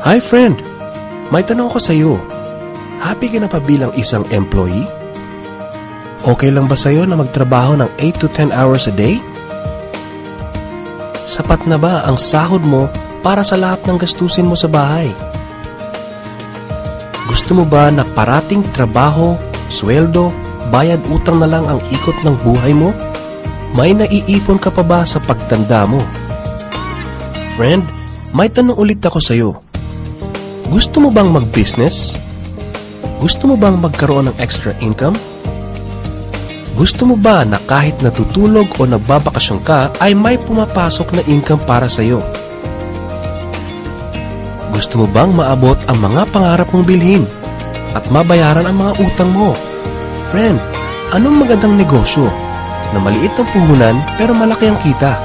Hi friend, may tanong ko sa iyo. Happy ka na pa bilang isang employee? Okay lang ba sa iyo na magtrabaho ng 8 to 10 hours a day? Sapat na ba ang sahod mo para sa lahat ng gastusin mo sa bahay? Gusto mo ba na parating trabaho, sweldo, bayad utang na lang ang ikot ng buhay mo? May naiipon ka pa ba sa pagtanda mo? Friend, may tanong ulit ako sa iyo. Gusto mo bang mag-business? Gusto mo bang magkaroon ng extra income? Gusto mo ba na kahit natutulog o nagbabakasyon ka ay may pumapasok na income para sa iyo? Gusto mo bang maabot ang mga pangarap mong bilhin at mabayaran ang mga utang mo? Friend, anong magandang negosyo na maliit ang puhunan pero malaki ang kita?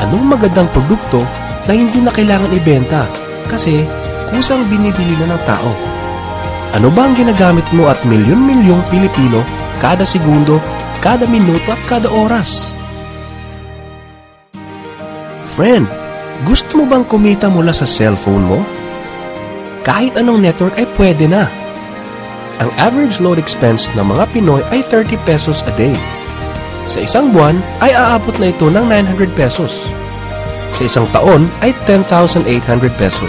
Anong magandang produkto na hindi na kailangan ibenta kasi kusang binibili na ng tao? Ano ba ang ginagamit mo at milyon-milyong Pilipino kada segundo, kada minuto at kada oras? Friend, gusto mo bang kumita mula sa cellphone mo? Kahit anong network ay pwede na. Ang average load expense ng mga Pinoy ay 30 pesos a day. Sa isang buwan ay aabot na ito ng 900 pesos. Sa isang taon ay 10,800 pesos.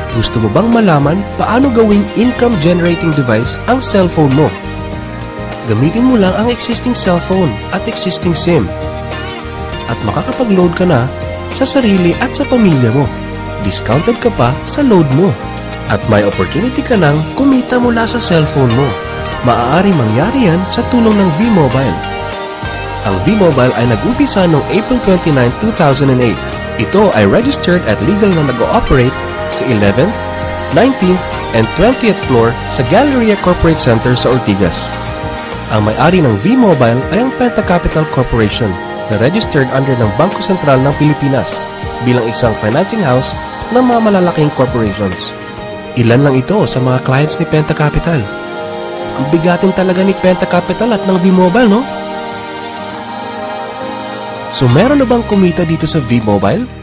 Gusto mo bang malaman paano gawing income-generating device ang cellphone mo? Gamitin mo lang ang existing cellphone at existing SIM. At makakapag-load ka na sa sarili at sa pamilya mo. Discounted ka pa sa load mo. At may opportunity ka nang kumita mula sa cellphone mo. Maaari mangyari yan sa tulong ng V-Mobile. Ang V-Mobile ay nag-umpisa noong April 29, 2008. Ito ay registered at legal na nag-ooperate sa 11th, 19th, and 20th floor sa Galleria Corporate Center sa Ortigas. Ang may-ari ng V-Mobile ay ang Penta Capital Corporation na registered under ng Bangko Sentral ng Pilipinas bilang isang financing house ng mga malalaking corporations. Ilan lang ito sa mga clients ni Penta Capital. Ang bigatin talaga ni Penta Capital at ng V-Mobile, no? So meron na bang kumita dito sa V-Mobile?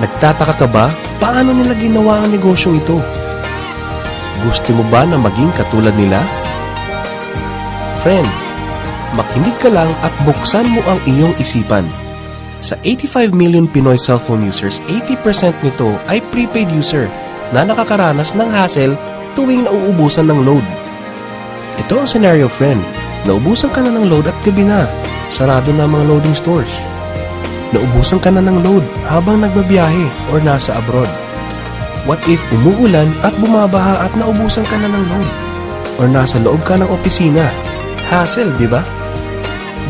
Nagtataka ka ba? Paano nila ginawa ang negosyong ito? Gusto mo ba na maging katulad nila? Friend, makinig ka lang at buksan mo ang iyong isipan. Sa 85 million Pinoy cellphone users, 80% nito ay prepaid user na nakakaranas ng hassle tuwing nauubusan ng load. Ito ang scenario, friend. Naubusan ka na ng load at gabi na. Sarado na ang mga loading stores. Naubusan ka na ng load habang nagbabiyahe or nasa abroad. What if umuulan at bumabaha at naubusan ka na ng load? Or nasa loob ka ng opisina? Hassle, di ba?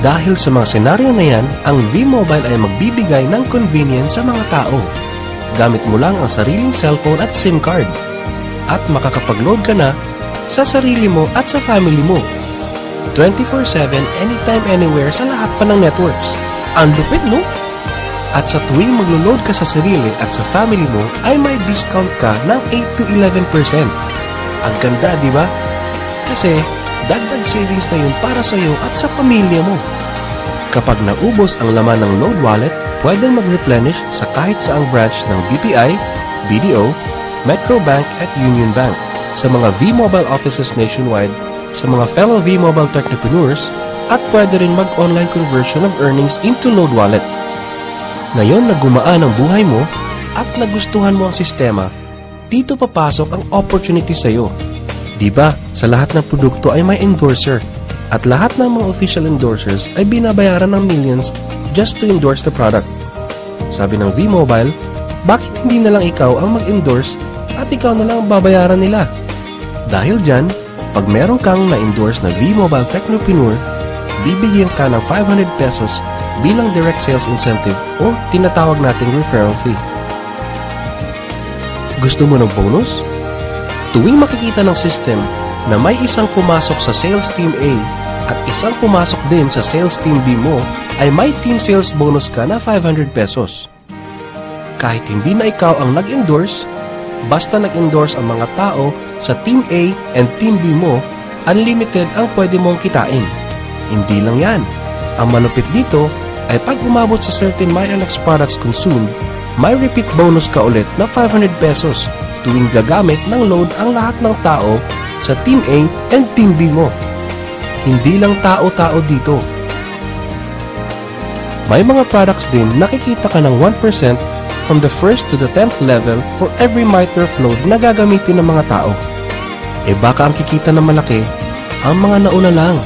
Dahil sa mga senaryo na yan, ang V-Mobile ay magbibigay ng convenience sa mga tao. Gamit mo lang ang sariling cellphone at SIM card. At makakapag-load ka na sa sarili mo at sa family mo. 24/7, anytime, anywhere sa lahat pa ng networks. Ang lupit, no? At sa tuwing maglo-load ka sa sarili at sa family mo, ay may discount ka ng 8 to 11%. Ang ganda, di ba? Kasi, dagdag savings na yun para sa iyo at sa pamilya mo. Kapag naubos ang laman ng load wallet, pwedeng mag-replenish sa kahit saang branch ng BPI, BDO, Metro Bank at Union Bank, sa mga V-Mobile offices nationwide, sa mga fellow V-Mobile technopreneurs, at pwede rin mag-online conversion of earnings into load wallet. Ngayon na gumaan ang buhay mo at nagustuhan mo ang sistema, dito papasok ang opportunity sa iyo. Diba, sa lahat ng produkto ay may endorser at lahat ng mga official endorsers ay binabayaran ng millions just to endorse the product. Sabi ng V-Mobile, bakit hindi na lang ikaw ang mag-endorse at ikaw na lang ang babayaran nila? Dahil dyan, pag meron kang na-endorse na V-Mobile Technopreneur, bibigyan ka ng 500 pesos bilang direct sales incentive o tinatawag nating referral fee. Gusto mo ng bonus? tuwing makikita ng system na may isang pumasok sa sales team A at isang pumasok din sa sales team B mo, ay may team sales bonus ka na 500 pesos. Kahit hindi na ikaw ang nag-endorse, basta nag-endorse ang mga tao sa team A and team B mo, unlimited ang pwede mong kitain. Hindi lang yan. Ang malupit dito ay pag umabot sa certain MyLX products consumed, may repeat bonus ka ulit na 500 pesos tuwing gagamit ng load ang lahat ng tao sa Team A and Team B mo. Hindi lang tao-tao dito. May mga products din nakikita ka ng 1% from the 1st to the 10th level for every MyTurf load na gagamitin ng mga tao. E baka ang kikita na malaki, ang mga nauna lang.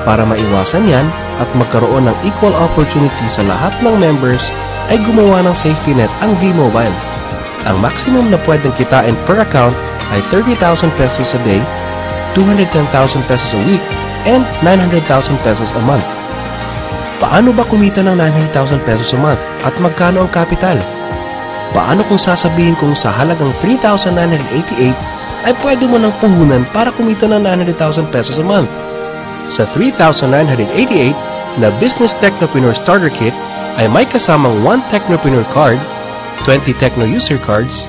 Para maiwasan yan at magkaroon ng equal opportunity sa lahat ng members, ay gumawa ng safety net ang V-Mobile. Ang maximum na pwedeng kitain per account ay 30,000 pesos a day, 210,000 pesos a week, and 900,000 pesos a month. Paano ba kumita ng 900,000 pesos a month at magkano ang capital? Paano kung sasabihin kong sa halagang 3,988 ay pwede mo ng puhunan para kumita ng 900,000 pesos a month? Sa 3,988 na Business Technopreneur Starter Kit ay may kasamang 1 Technopreneur Card, 20 Techno User Cards,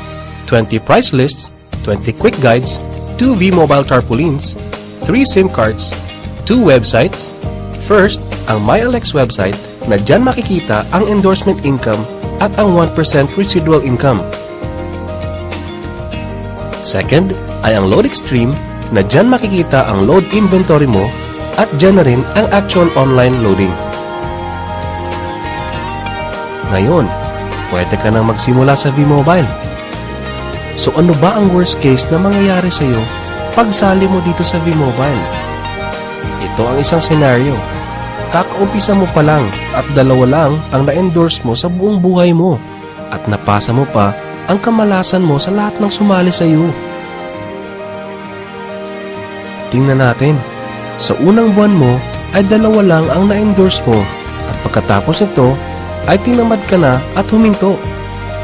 20 Price Lists, 20 Quick Guides, 2 V-Mobile Tarpaulins, 3 SIM cards, 2 websites. First, ang MyLX website na dyan makikita ang endorsement income at ang 1% residual income. Second, ay ang Load Extreme na dyan makikita ang load inventory mo at dyan na rin ang actual online loading. Ngayon, pwede ka nang magsimula sa V-Mobile. So ano ba ang worst case na mangyayari sa'yo pag sali mo dito sa V-Mobile? Ito ang isang senaryo. Kakaumpisa mo pa lang at 2 lang ang na-endorse mo sa buong buhay mo at napasa mo pa ang kamalasan mo sa lahat ng sumali sa'yo. Tingnan natin. Sa unang buwan mo ay 2 lang ang na-endorse mo at pagkatapos nito ay tinamad ka na at huminto.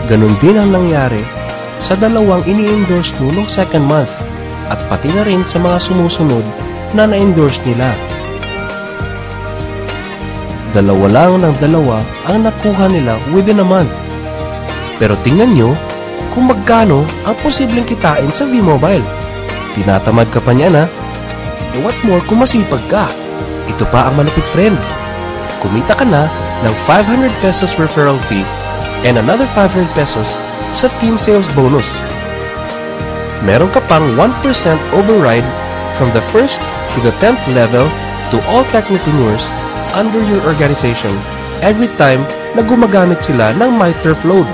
Ganon din ang nangyari sa 2 ini-endorse mo noong second month at pati na rin sa mga sumusunod na na-endorse nila. 2 lang ng 2 ang nakuha nila within a month. Pero tingnan nyo kung magkano ang posibleng kitain sa V-Mobile. Tinatamad ka pa niya na. E what more kung masipag ka? Ito pa ang malupit, friend. Kumita ka na ng 500 pesos referral fee and another 500 pesos sa team sales bonus. Meron ka pang 1% override from the 1st to the 10th level to all technopreneurs under your organization every time na gumagamit sila ng MyTurf load.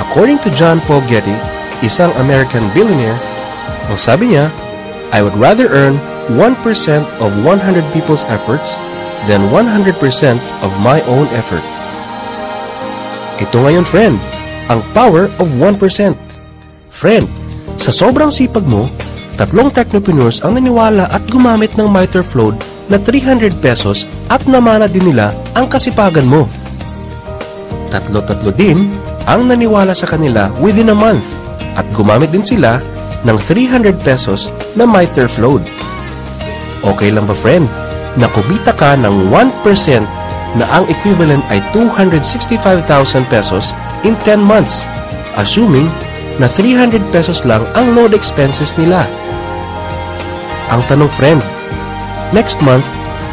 According to John Paul Getty, isang American billionaire, ang sabi niya, I would rather earn 1% of 100 people's efforts than 100% of my own effort. Ito ngayon, friend, ang power of 1%. Friend, sa sobrang sipag mo, 3 technopreneurs ang naniwala at gumamit ng MyTurf load na 300 pesos at namana din nila ang kasipagan mo. 3 din ang naniwala sa kanila within a month at gumamit din sila ng 300 pesos na MyTurf load. Okay lang ba, friend, na kumita ka ng 1% na ang equivalent ay 265,000 pesos in 10 months, assuming na 300 pesos lang ang load expenses nila? Ang tanong, friend, next month,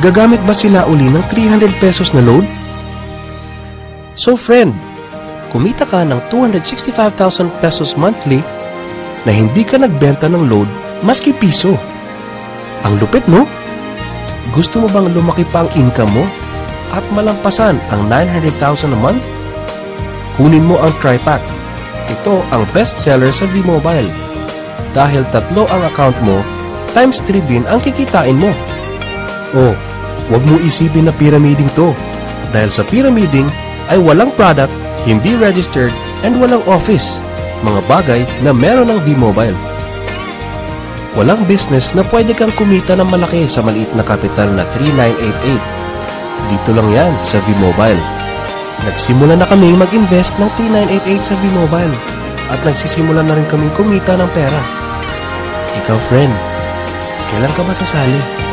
gagamit ba sila uli ng 300 pesos na load? So, friend, kumita ka ng 265,000 pesos monthly na hindi ka nagbenta ng load maski piso. Ang lupit, no? Gusto mo bang lumaki pa ang income mo at malampasan ang 900,000 a month? Kunin mo ang TriPack. Ito ang best seller sa V-Mobile. Dahil 3 ang account mo, times 3 din ang kikitain mo. Oh, wag mo isipin na pyramiding to. Dahil sa pyramiding ay walang product, hindi registered, and walang office. Mga bagay na meron ng V-Mobile. Walang business na pwede kang kumita ng malaki sa maliit na kapital na 3,988. Dito lang yan sa V-Mobile. Nagsimula na kami mag-invest ng 3,988 sa V-Mobile. at nagsisimula na rin kaming kumita ng pera. Ikaw, friend, kailan ka ba sasali?